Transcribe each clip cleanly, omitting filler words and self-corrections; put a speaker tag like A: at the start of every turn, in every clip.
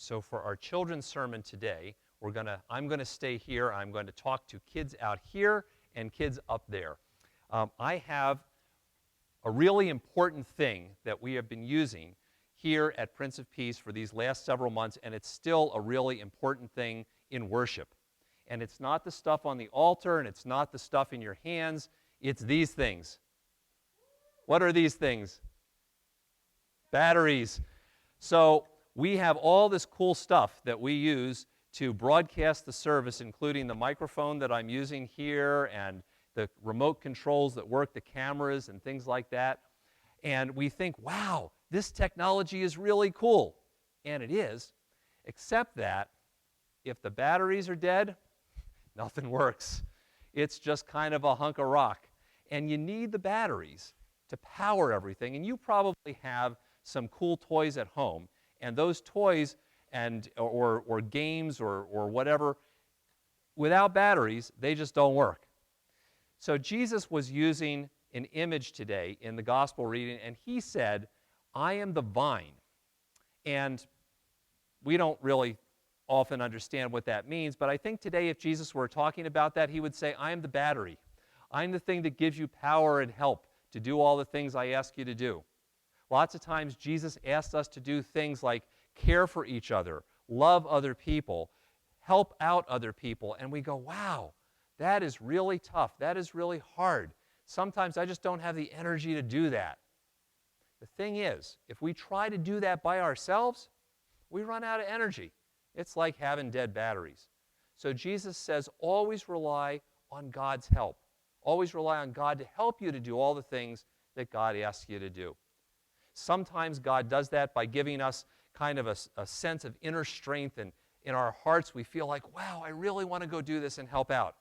A: So for our children's sermon today, I'm going to stay here. I'm going to talk to kids out here and kids up there. I have a really important thing that we have been using here at Prince of Peace for these last several months, and it's still a really important thing in worship. And it's not the stuff on the altar, and it's not the stuff in your hands. It's these things. What are these things? Batteries. So we have all this cool stuff that we use to broadcast the service, including the microphone that I'm using here and the remote controls that work, the cameras and things like that. And we think, wow, this technology is really cool. And it is, except that if the batteries are dead, nothing works. It's just kind of a hunk of rock. And you need the batteries to power everything. And you probably have some cool toys at home. And those toys or games or whatever, without batteries, they just don't work. So Jesus was using an image today in the gospel reading, and he said, I am the vine. And we don't really often understand what that means, but I think today if Jesus were talking about that, he would say, I am the battery. I'm the thing that gives you power and help to do all the things I ask you to do. Lots of times Jesus asks us to do things like care for each other, love other people, help out other people, and we go, wow, that is really tough. That is really hard. Sometimes I just don't have the energy to do that. The thing is, if we try to do that by ourselves, we run out of energy. It's like having dead batteries. So Jesus says, always rely on God's help. Always rely on God to help you to do all the things that God asks you to do. Sometimes God does that by giving us kind of a sense of inner strength, and in our hearts we feel like, wow, I really want to go do this and help out.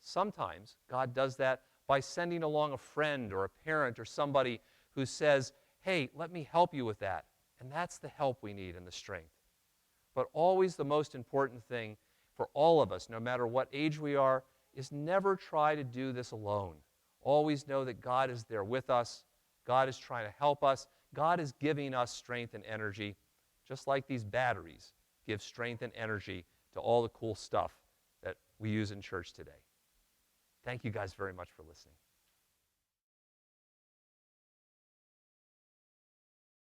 A: Sometimes God does that by sending along a friend or a parent or somebody who says, hey, let me help you with that. And that's the help we need and the strength. But always the most important thing for all of us, no matter what age we are, is never try to do this alone. Always know that God is there with us. God is trying to help us. God is giving us strength and energy, just like these batteries give strength and energy to all the cool stuff that we use in church today. Thank you guys very much for listening.